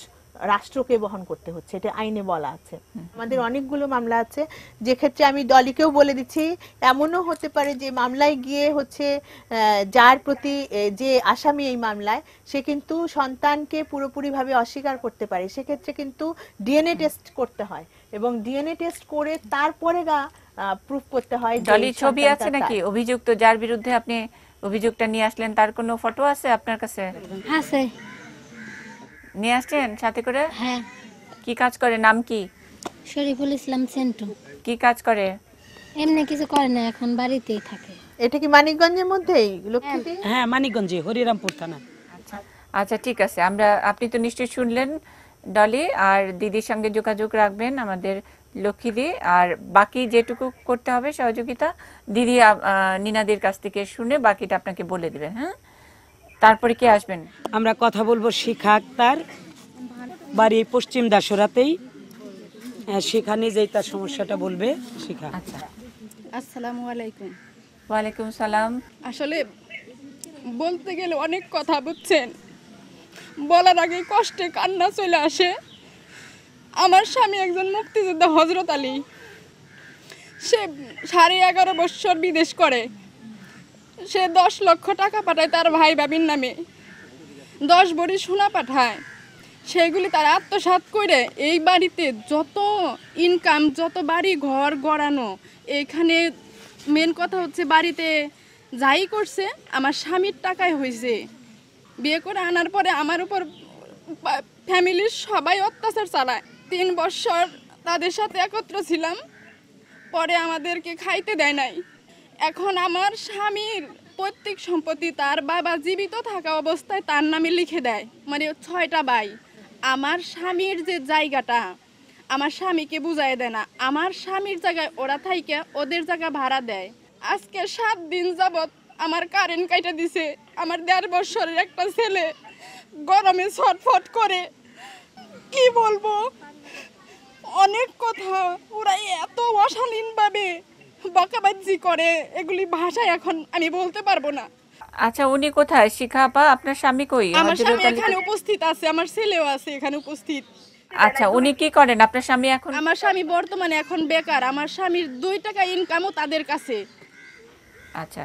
রাষ্ট্রকে বহন করতে হচ্ছে, এটা আইনে বলা আছে। আমাদের অনেকগুলো মামলা আছে যে ক্ষেত্রে আমি দলিকেও বলে দিচ্ছি, এমনও হতে পারে যে মামলায় গিয়ে হচ্ছে যার প্রতি যে আসামি এই মামলায় সে কিন্তু সন্তানকে পুরোপুরিভাবে অস্বীকার করতে পারে, সেক্ষেত্রে কিন্তু ডিএনএ টেস্ট করতে হয় এবং ডিএনএ টেস্ট করে তারপরে প্রুফ করতে হয়। ডলি, ছবি আছে নাকি অভিযুক্ত যার বিরুদ্ধে আপনি অভিযোগটা নিয়ে আসলেন তার কোনো ফটো আছে আপনার কাছে? আছে। নিয়ে আসছেন সাথে করে? হ্যাঁ। কি কাজ করে, নাম কি? শরীফুল ইসলাম সেন্টু। কি কাজ করে? এমনি কিছু করে না, এখন বাড়িতেই থাকে। এটা কি মানিকগঞ্জের মধ্যেই লক্ষ্মীতে? হ্যাঁ, মানিকগঞ্জে, হরিরামপুর থানা। আচ্ছা ঠিক আছে, আপনি তো নিশ্চয়ই শুনলেন ডলি, আর দিদির সঙ্গে যোগাযোগ রাখবেন আমাদের লক্ষ্মীদি, আর বাকি যেটুকু করতে হবে সহযোগিতা দিদি নিনাদের কাছ থেকে শুনে বাকিটা আপনাকে বলে দিবেন। হ্যাঁ, তারপরে কে আসবেন? আমরা কথা বলবো শিখা আক্তার, বাড়ি পশ্চিম দাসরাতেই। শিখা নিজেই তার সমস্যাটা বলবে। শিখা। আচ্ছা, আসসালামু আলাইকুম। ওয়ালাইকুম সালাম। আসলে বলতে গেলে অনেক কথা, বুঝছেন, বলার আগে কষ্টে কান্না চলে আসে। আমার স্বামী একজন মুক্তিযোদ্ধা, হজরত আলী। সে 11.5 বছর বিদেশ করে। সে 10 লক্ষ টাকা পাঠায় তার ভাই ভাবির নামে, 10 ভরি সোনা পাঠায়। সেগুলি তার আত্মসাৎ করে এই বাড়িতে যত ইনকাম, যত বাড়ি ঘর গড়ানো, এখানে মেন কথা হচ্ছে বাড়িতে যাই করছে আমার স্বামীর টাকায় হয়েছে। বিয়ে করে আনার পরে আমার উপর ফ্যামিলির সবাই অত্যাচার চালায়। 3 বছর তাদের সাথে একত্র ছিলাম, পরে আমাদেরকে খাইতে দেয় নাই। এখন আমার স্বামীর পৈতৃক সম্পত্তি তার বাবা জীবিত থাকা অবস্থায় তার নামে লিখে দেয়, মানে 6টা ভাই। আমার স্বামীর যে জায়গাটা আমার স্বামীকে বুঝাই দেয় না, আমার স্বামীর জায়গায় ওরা থাইকে ওদের জায়গা ভাড়া দেয়। আজকে 7 দিন যাবত আমার কারেন্ট কাইটা দিছে। আমার 1.5 বছরের একটা ছেলে গরমে ছটফট করে, কি বলবো, অনেক কথা। ওরা এত অশালীনভাবে বকাবাজি করে, এগুলি ভাষায় এখন আমি বলতে পারবো না। আচ্ছা, উনি কোথায়? শিখা আপা, আপনার স্বামী কই? আমার স্বামী এখানে উপস্থিত আছে, আমার ছেলেও আছে এখানে উপস্থিত। আচ্ছা, উনি কি করেন আপনার স্বামী এখন? আমার স্বামী বর্তমানে এখন বেকার। আমার স্বামীর 2 টাকা ইনকামও তাদের কাছে। আচ্ছা,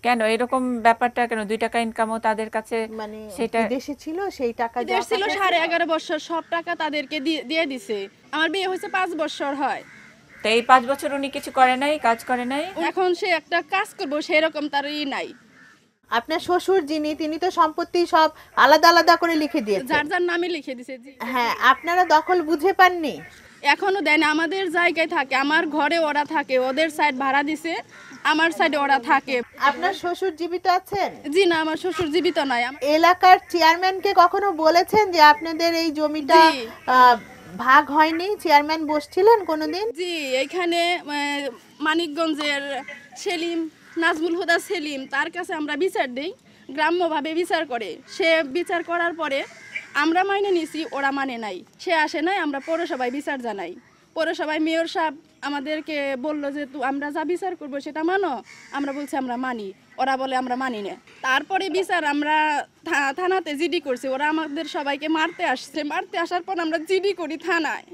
কেন এরকম ব্যাপারটা কেন? 2 টাকা ইনকামও তাদের কাছে, মানে সেটা দেশে ছিল সেই টাকা বিদেশ ছিল 11.5 বছর, সব টাকা তাদেরকে দিয়ে দিছে। আমার বিয়ে হয়েছে 5 বছর হয়। তো এই 5 বছর উনি কিছু করে নাই, কাজ করে নাই? এখন সে একটা কাজ করবো সেরকম তার নাই। আপনার শ্বশুর যিনি, তিনি তো সম্পত্তি সব আলাদা আলাদা করে লিখে দিয়েছেন, যার যার নামে লিখে দিছে। হ্যাঁ, আপনারা দখল বুঝে পাননি? এখনো দেয় না, আমাদের জায়গায় থাকে, আমার ঘরে ওরা থাকে, ওদের সাইড ভাড়া দিছে, আমার সাইডে ওরা থাকে। আপনার শ্বশুর জীবিত আছেন? জি না, আমার শ্বশুর জীবিত নাই। এলাকার চেয়ারম্যানকে কখনো বলেছেন যে আপনাদের এই জমিটা জি। ভাগ হয়নি? চেয়ারম্যান বসছিলেন কোনোদিন? জি, এখানে মানিকগঞ্জের সেলিম, নাজমুল হুদা সেলিম, তার কাছে আমরা বিচার দিই, গ্রাম্যভাবে বিচার করে। সে বিচার করার পরে আমরা মাইনে নিছি, ওরা মানে নাই। সে আসে নাই, আমরা পৌরসভায় বিচার জানাই। পৌরসভায় মেয়র সাহেব আমাদেরকে বললো যে আমরা যা বিচার করবো সেটা মানো। আমরা বলছি আমরা মানি, ওরা বলে আমরা মানি না। তারপরে বিচার আমরা থানাতে জিডি করছি, ওরা আমাদের সবাইকে মারতে আসছে। মারতে আসার পর আমরা জিডি করি থানায়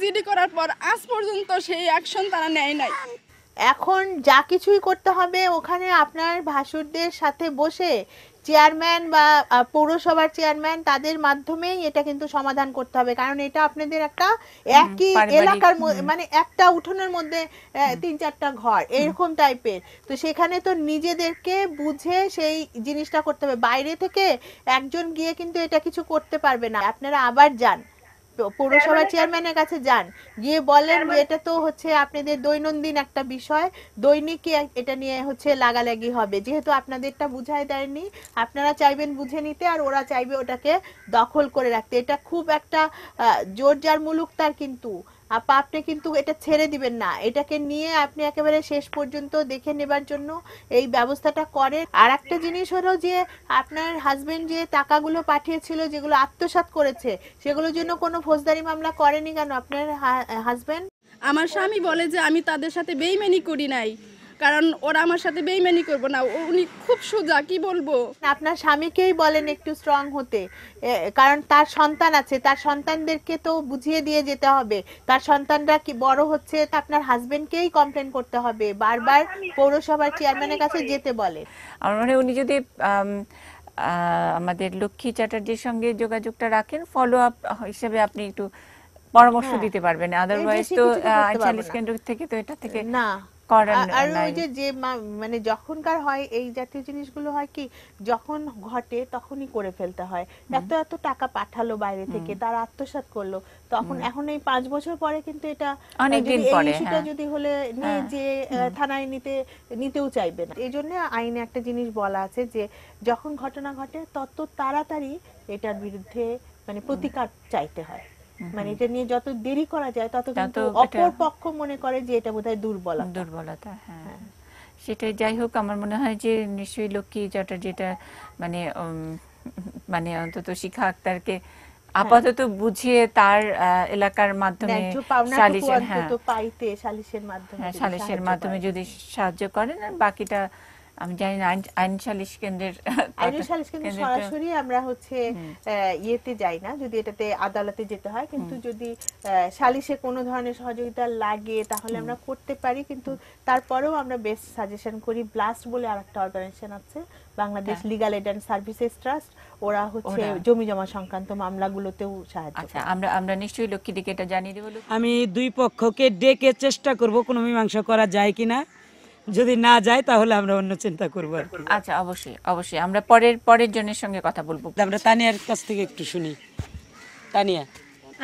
জিডি করার পর আজ পর্যন্ত সেই অ্যাকশন তারা নেয় নাই। এখন যা কিছুই করতে হবে ওখানে আপনার ভাসুরদের সাথে বসে চেয়ারম্যান বা পৌরসভার চেয়ারম্যান তাদের মাধ্যমেই এটা কিন্তু সমাধান করতে হবে, কারণ এটা আপনাদের একটা একই এলাকার মানে একটা উঠোনের মধ্যে 3-4টা ঘর এরকম টাইপের, তো সেখানে তো নিজেদেরকে বুঝে সেই জিনিসটা করতে হবে। বাইরে থেকে একজন গিয়ে কিন্তু এটা কিছু করতে পারবে না। আপনারা আবার যান পৌরসভা চেয়ারম্যানের কাছে যান, গিয়ে বলেন যে এটা তো হচ্ছে আপনাদের দৈনন্দিন একটা বিষয়, দৈনিকই এটা নিয়ে হচ্ছে লাগালাগি হবে, যেহেতু আপনাদেরটা বুঝাই দেয়নি, আপনারা চাইবেন বুঝে নিতে আর ওরা চাইবে ওটাকে দখল করে রাখতে। এটা খুব একটা জোর জার মুলুকতার, কিন্তু আপনি কিন্তু এটা ছেড়ে দিবেন না, এটাকে নিয়ে আপনি একেবারে শেষ পর্যন্ত দেখে নেবার জন্য এই ব্যবস্থাটা করেন। আর একটা জিনিস হলো যে আপনার হাজবেন্ড যে টাকাগুলো পাঠিয়েছিল, যেগুলো আত্মসাৎ করেছে, সেগুলোর জন্য কোনো ফৌজদারি মামলা করেনি কেন আপনার হাজবেন্ড? আমার স্বামী বলে যে আমি তাদের সাথে বেইমানি করি নাই, কারণ ওরা আমার সাথে বেইমানি করবো না, উনি খুব সোজা, কি বলবো। আপনার স্বামীকেই বলেন একটু স্ট্রং হতে, কারণ তার সন্তান আছে, তার সন্তানদেরকে তো বুঝিয়ে দিয়ে যেতে হবে, তার সন্তানরা কি বড় হচ্ছে, আপনার হাজবেন্ডকেই কমপ্লেন করতে হবে, বারবার পৌরসভার চেয়ারম্যানের কাছে যেতে বলে। আমার মনে হয় উনি যদি আমাদের লক্ষ্মী চ্যাটার্জির সঙ্গে যোগাযোগটা রাখেন, ফলো আপ হিসেবে আপনি একটু পরামর্শ দিতে পারবেন, আদারওয়াইজ তো ৪৮ কেন্দ্র থেকে তো এটা থেকে না করার আর নাই। ওই যে মানে যখনকার হয় এই জাতীয় জিনিসগুলো হয় কি, যখন ঘটে তখনই করে ফেলতে হয়। এত এত টাকা পাঠালো বাইরে থেকে, তারা আত্মসাৎ করলো, তখন এখন এই 5 বছর পরে কিন্তু এটা অনেকদিন এই পরে, ইস্যুটা যদি হলে নিয়ে যে থানায় নিতেও চাইবে না। এই জন্য আইনে একটা জিনিস বলা আছে যে যখন ঘটনা ঘটে তত তাড়াতাড়ি এটার বিরুদ্ধে মানে প্রতিকার চাইতে হয়, মানে এটা নিয়ে যত দেরি করা যায় তত কিন্তু অপর পক্ষ মনে করে যে এটা বোধহয় দুর্বলতা। হ্যাঁ, সেটাই। যাই হোক, আমার মনে হয় যে নিশ্চয়ই লক্ষ্মী চ্যাটার্জিটা মানে মানে অন্তত শিখা আক্তারকে আপাতত বুঝিয়ে তার এলাকার মাধ্যমে সালিশের মাধ্যমে যদি সাহায্য করেন, আর বাকিটা আমি জানি না আইন সালিশ কেন্দ্রের সরাসরি আমরা হচ্ছে ইয়েতে যাই না, যদি এটাতে আদালতে যেতে হয়, কিন্তু যদি সালিশে কোনো ধরনের সহযোগিতা লাগে তাহলে আমরা করতে পারি। কিন্তু তারপরেও আমরা বেস্ট সাজেশন করি, ব্লাস্ট বলে আরেকটা অর্গানাইজেশন আছে, Bangladesh legal aid and services trust, ওরা হচ্ছে জমি জমা সংক্রান্ত মামলাগুলোতেও সাহায্য করে। আচ্ছা, আমরা নিশ্চয়ই লক্ষ্মীদিকে এটা জানিয়ে দেব। আমি দুই পক্ষকে ডেকে চেষ্টা করব কোনো মীমাংসা করা যায় কিনা, যদি না যায় তাহলে আমরা অন্য চিন্তা করবো আর কি। আচ্ছা, অবশ্যই আমরা পরের জনের সঙ্গে কথা বলবো। আমরা তানিয়ার কাছ থেকে একটু শুনি। তানিয়া।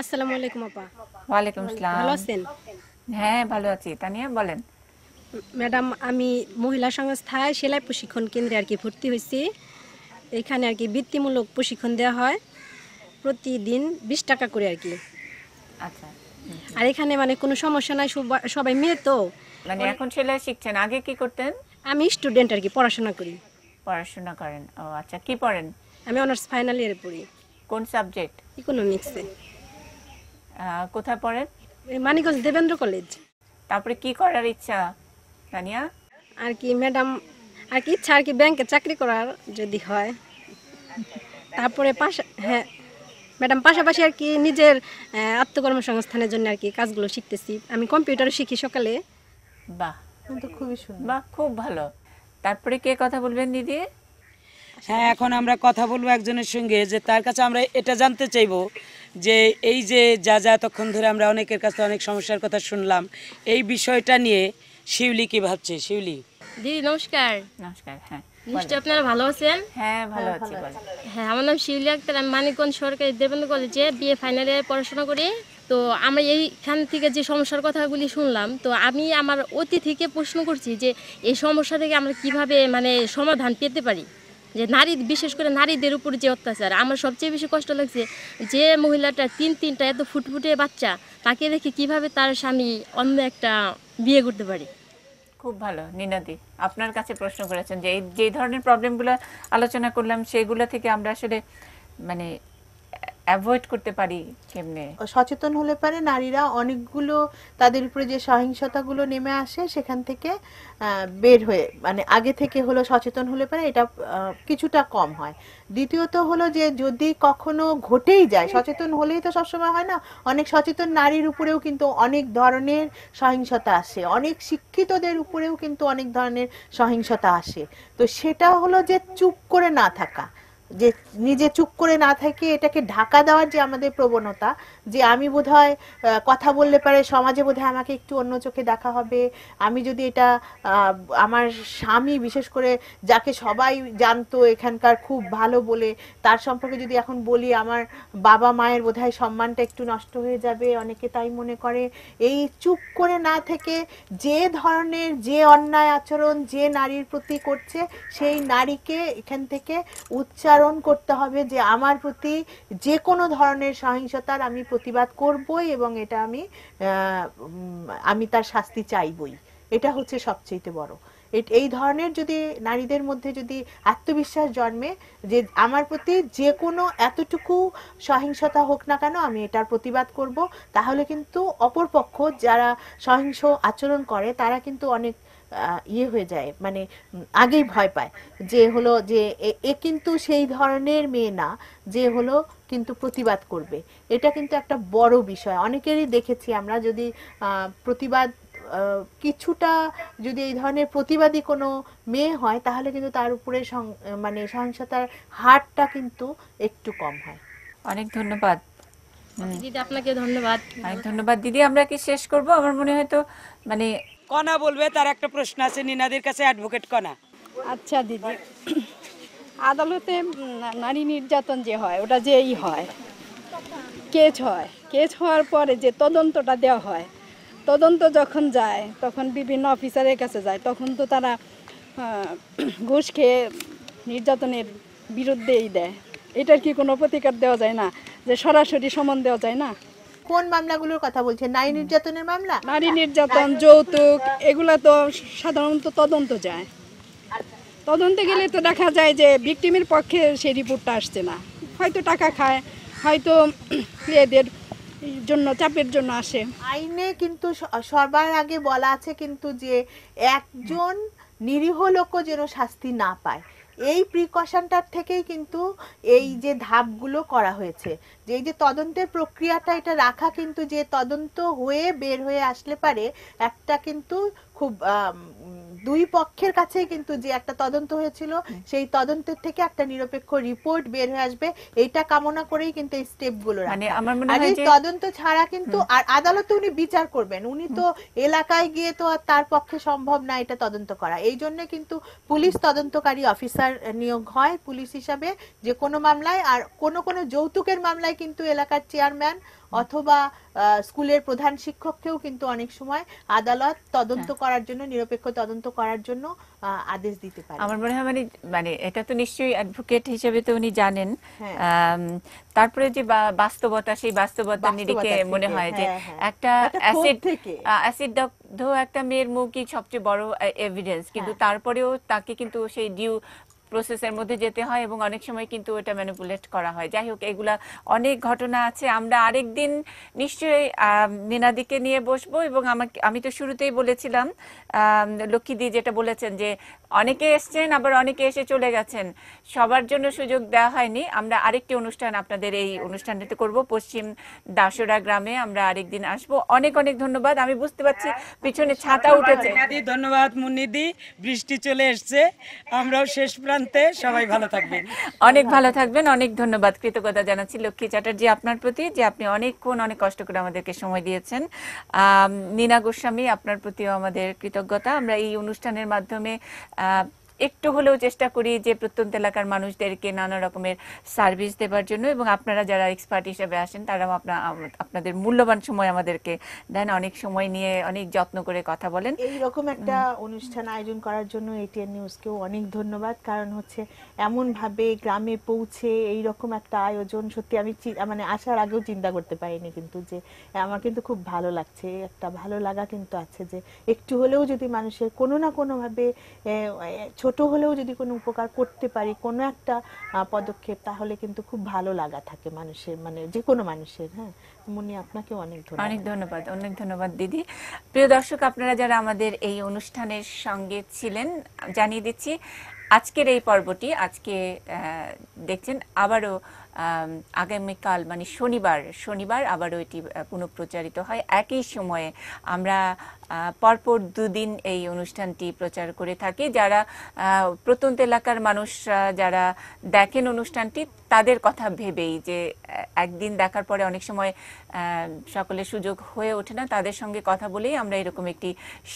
আসসালামু আলাইকুম আপা। ওয়ালাইকুম আসসালাম। ভালো আছেন? হ্যাঁ, ভালো আছি। তানিয়া বলেন। ম্যাডাম, আমি মহিলা সংস্থায় সেলাই প্রশিক্ষণ কেন্দ্রে আর কি ভর্তি হয়েছি। এখানে আর কি বৃত্তিমূলক প্রশিক্ষণ দেওয়া হয়, প্রতিদিন 20 টাকা করে আর কি। আচ্ছা। আর এখানে মানে কোনো সমস্যা নাই, সবাই মেয়ে তো। মানে এখন সেলাই শিখছেন, আগে কি করতেন? আমি স্টুডেন্ট আর কি, পড়াশোনা করি। পড়াশোনা করেন? ও আচ্ছা, কি পড়েন? আমি অনার্স ফাইনাল ইয়ারে পড়ি। কোন সাবজেক্ট? ইকোনমিক্সে। কোথায় পড়েন? মানিকগঞ্জ দেবেন্দ্র কলেজ। তারপরে কি করার ইচ্ছা তানিয়া? আর কি ম্যাডাম, আর কি ইচ্ছা আর কি ব্যাংকে চাকরি করার যদি হয়। তারপরে হ্যাঁ ম্যাডাম, পাশাপাশি আর কি নিজের আত্মকর্মসংস্থানের জন্য আর কি কাজগুলো শিখতেছি। আমি কম্পিউটারও শিখি সকালে। বাহ, খুবই সুন্দর। বাহ, খুব ভালো। তারপরে কে কথা বলবেন দিদি? হ্যাঁ, এখন আমরা কথা বলবো একজনের সঙ্গে, যে তার কাছে আমরা এটা জানতে চাইবো যে এই যে যা এতক্ষণ ধরে আমরা অনেকের কাছে অনেক সমস্যার কথা শুনলাম, এই বিষয়টা নিয়ে শিউলি কি ভাবছে। শিউলি দিদি নমস্কার। নমস্কার। হ্যাঁ, নিশ্চয়ই আপনারা ভালো আছেন? হ্যাঁ, ভালো আছি। বলেন। হ্যাঁ, আমার নাম শিউলি আক্তার, আমি মানিকগঞ্জ সরকারি দেবেন্দ্র কলেজে বিএ ফাইনাল ইয়ারে পড়াশোনা করি। তো আমরা এইখান থেকে যে সমস্যার কথাগুলি শুনলাম, তো আমি আমার অতিথিকে প্রশ্ন করছি যে এই সমস্যা থেকে আমরা কিভাবে মানে সমাধান পেতে পারি। যে বিশেষ করে নারীদের উপর যে অত্যাচার, আমার সবচেয়ে বেশি কষ্ট লাগছে যে মহিলাটা তিনটা এত ফুটফুটে বাচ্চা, তাকে দেখে কিভাবে তার স্বামী অন্য একটা বিয়ে করতে পারে। খুব ভালো। নিনাদি, আপনার কাছে প্রশ্ন করেছেন যে যে ধরনের প্রবলেমগুলো আলোচনা করলাম সেগুলো থেকে আমরা আসলে মানে অ্যাভয়েড করতে পারি কেমনে? সচেতন হলে পারে নারীরা অনেকগুলো তাদের উপরে যে সহিংসতাগুলো নেমে আসে সেখান থেকে বের হয়ে, মানে আগে থেকে হলো সচেতন হলে পারে এটা কিছুটা কম হয়। দ্বিতীয়ত হলো যে যদি কখনো ঘটেই যায়, সচেতন হলেই তো সবসময় হয় না, অনেক সচেতন নারীর উপরেও কিন্তু অনেক ধরনের সহিংসতা আসে, অনেক শিক্ষিতদের উপরেও কিন্তু অনেক ধরনের সহিংসতা আসে। তো সেটা হলো যে চুপ করে না থাকা, যে নিজে চুপ করে না থেকে এটাকে ঢাকা দেওয়ার যে আমাদের প্রবণতা, যে আমি বোধহয় কথা বললে পারে সমাজে বোধহয় আমাকে একটু অন্য চোখে দেখা হবে, আমি যদি এটা আমার স্বামী বিশেষ করে যাকে সবাই জানতো এখানকার খুব ভালো বলে, তার সম্পর্কে যদি এখন বলি আমার বাবা মায়ের বোধহয় সম্মানটা একটু নষ্ট হয়ে যাবে, অনেকে তাই মনে করে। এই চুপ করে না থেকে যে ধরনের যে অন্যায় আচরণ যে নারীর প্রতি করছে, সেই নারীকে এখান থেকে উচ্চারণ করতে হবে যে আমার প্রতি যে কোনো ধরনের সহিংসতার আমি প্রতিবাদ করবই এবং এটা আমি তার শাস্তি চাইবই। এটা হচ্ছে সবচেয়ে বড়। এই ধরনের যদি নারীদের মধ্যে যদি আত্মবিশ্বাস জন্মে যে আমার প্রতি যে কোনো এতটুকু সহিংসতা হোক না কেন আমি এটার প্রতিবাদ করব, তাহলে কিন্তু অপরপক্ষ যারা সহিংস আচরণ করে তারা কিন্তু অনেক ইয়ে হয়ে যায়, মানে আগেই ভয় পায় যে হলো যে এ কিন্তু সেই ধরনের মেয়ে না যে হলো কিন্তু প্রতিবাদ করবে। এটা কিন্তু একটা বড় বিষয়। অনেকেরই দেখেছি আমরা যদি প্রতিবাদ কিছুটা যদি এই ধরনের প্রতিবাদী কোনো মেয়ে হয় তাহলে কিন্তু তার উপরে মানে সহিংসতার হারটা কিন্তু একটু কম হয়। অনেক ধন্যবাদ দিদি, আপনাকে ধন্যবাদ। অনেক ধন্যবাদ দিদি। আমরা কি শেষ করব? আমার মনে হয় তো মানে কণা বলবে, তার একটা প্রশ্ন আছে নিনাদের কাছে, অ্যাডভোকেট কণা। আচ্ছা দিদি, আদালতে নারী নির্যাতন যে হয় ওটা যে হয় কেস হওয়ার পরে যে তদন্তটা দেওয়া হয়, তদন্ত যখন যায় তখন বিভিন্ন অফিসারের কাছে যায়, তখন তো তারা ঘুষ খেয়ে নির্যাতনের বিরুদ্ধেই দেয়। এটার কি কোনো প্রতিকার দেওয়া যায় না, যে সরাসরি সমন দেওয়া যায় না? কোন মামলাগুলোর কথা বলছেন? নারী নির্যাতনের মামলা? নারী নির্যাতন, যৌতুক, এগুলা তো সাধারণত তদন্ত যায়। তদন্তে গেলে তো দেখা যায় যে ভিকটিমের পক্ষে সেই রিপোর্টটা আসছে না, হয়তো টাকা খায়, হয়তো এদের জন্য চাপের জন্য আসে। আইনে কিন্তু সবার আগে বলা আছে কিন্তু যে একজন নিরীহ লোকও যেন শাস্তি না পায়, এই প্রিকশনটার থেকেই কিন্তু এই যে ধাপগুলো করা হয়েছে, যে এই যে তদন্তের প্রক্রিয়াটা এটা রাখা, কিন্তু যে তদন্ত হয়ে বের হয়ে আসলে পারে একটা কিন্তু খুব দুই পক্ষের কাছে কিন্তু যে একটা তদন্ত হয়েছিল সেই তদন্তের থেকে একটা নিরপেক্ষ রিপোর্ট বের হয়ে আসবে, এইটা কামনা করেই কিন্তু এই স্টেপগুলো রাখা। মানে আমার মনে আর হয় এই যে তদন্ত ছাড়া কিন্তু আর আদালতে উনি বিচার করবেন, উনি তো এলাকায় গিয়ে তো আর তার পক্ষে সম্ভব না এটা তদন্ত করা। এই জন্য কিন্তু পুলিশ তদন্তকারী অফিসার নিয়োগ হয় পুলিশ হিসাবে যে কোনো মামলায়। আর কোনো কোনো যৌতুকের মামলায় কিন্তু এলাকার চেয়ারম্যান অথবা স্কুলের প্রধান শিক্ষককেও কিন্তু অনেক সময় আদালত তদন্ত করার জন্য, নিরপেক্ষ তদন্ত করার জন্য আদেশ দিতে পারে। আমার মনে হয় মানে এটা তো নিশ্চয়ই অ্যাডভোকেট হিসেবে তো উনি জানেন। হ্যাঁ। তারপরে যে বাস্তবতা, সেই বাস্তবতার নিরিখে মনে হয় যে একটা অ্যাসিড দগ্ধ একটা মেয়ের মুখই সবচেয়ে বড় এভিডেন্স, কিন্তু তারপরেও তাকে কিন্তু সেই ডিউ প্রসেসের মধ্যে যেতে হয় এবং অনেক সময় কিন্তু এটা ম্যানিপুলেট করা হয়। যাই হোক, এগুলা অনেক ঘটনা আছে। আমরা আরেকদিন নিশ্চয়ই নিনাদিকে নিয়ে বসবো এবং আমি তো শুরুতেই বলেছিলাম, লক্ষ্মীদি যেটা বলেছেন যে অনেকে এসছেন আবার অনেকে এসে চলে গেছেন, সবার জন্য সুযোগ দেওয়া হয়নি। আমরা আরেকটি অনুষ্ঠান আপনাদের এই অনুষ্ঠানটিতে করব পশ্চিম দাসরা গ্রামে, আমরা আরেকদিন আসবো। অনেক অনেক ধন্যবাদ। আমি বুঝতে পারছি পিছনে ছাতা উঠেছে। ধন্যবাদ মুন্নিদি, বৃষ্টি চলে এসছে, আমরাও শেষ প্রান্তে, সবাই ভালো থাকবেন। অনেক ভালো থাকবেন। অনেক ধন্যবাদ, কৃতজ্ঞতা জানাচ্ছি লক্ষ্মী চ্যাটার্জি আপনার প্রতি যে আপনি অনেকক্ষণ অনেক কষ্ট করে আমাদেরকে সময় দিয়েছেন। নীনা গোস্বামী, আপনার প্রতিও আমাদের কৃতজ্ঞতা। আমরা এই অনুষ্ঠানের মাধ্যমে একটু হলেও চেষ্টা করি যে প্রত্যন্ত এলাকার মানুষদেরকে নানা রকমের সার্ভিস দেবার জন্য, এবং আপনারা যারা এক্সপার্ট হিসেবে আসেন তারাও আপনাদের মূল্যবান সময় আমাদেরকে দেন, অনেক সময় নিয়ে অনেক যত্ন করে কথা বলেন। এইরকম একটা অনুষ্ঠান আয়োজন করার জন্য এটিএন নিউজকেও অনেক ধন্যবাদ। কারণ হচ্ছে এমন ভাবে গ্রামে পৌঁছে এইরকম একটা আয়োজন সত্যি আমি মানে আসার আগেও চিন্তা করতে পারিনি, কিন্তু যে আমার কিন্তু খুব ভালো লাগছে, একটা ভালো লাগা কিন্তু আছে যে একটু হলেও যদি মানুষের কোনো না কোনো ভাবে ছোট হলেও যদি কোনো উপকার করতে পারি, কোনো একটা পদক্ষেপ, তাহলে কিন্তু খুব ভালো লাগা থাকে মানুষের, মানে যে কোনো মানুষের। হ্যাঁ মুন্নি, আপনাকে অনেক ধন্যবাদ। অনেক ধন্যবাদ, অনেক ধন্যবাদ দিদি। প্রিয় দর্শক, আপনারা যারা আমাদের এই অনুষ্ঠানের সঙ্গে ছিলেন, জানিয়ে দিচ্ছি আজকের এই পর্বটি আজকে দেখছেন আবারও আগামীকাল মানে শনিবার আবারও এটি পুনঃপ্রচারিত হয় একই সময়ে। আমরা পরপর দুদিন এই অনুষ্ঠানটি প্রচার করে থাকি। যারা প্রত্যন্ত এলাকার মানুষ যারা দেখেন অনুষ্ঠানটি তাদের কথা ভেবেই, যে একদিন দেখার পরে অনেক সময় সকলের সুযোগ হয়ে ওঠে না, তাদের সঙ্গে কথা বলেই আমরা এরকম একটি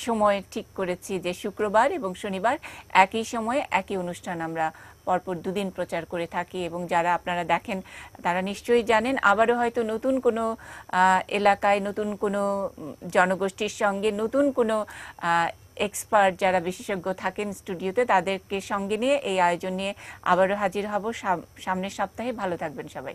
সময় ঠিক করেছি যে শুক্রবার এবং শনিবার একই সময়ে একই অনুষ্ঠান আমরা পরপর দুদিন প্রচার করে থাকি। এবং যারা আপনারা দেখেন তারা নিশ্চয়ই জানেন। আবারও হয়তো নতুন কোনো এলাকায় নতুন কোনো জনগোষ্ঠীর সঙ্গে নতুন কোনো এক্সপার্ট যারা বিশেষজ্ঞ থাকেন স্টুডিওতে তাদেরকে সঙ্গে নিয়ে এই আয়োজন নিয়ে আবারও হাজির হব সামনের সপ্তাহে। ভালো থাকবেন সবাই।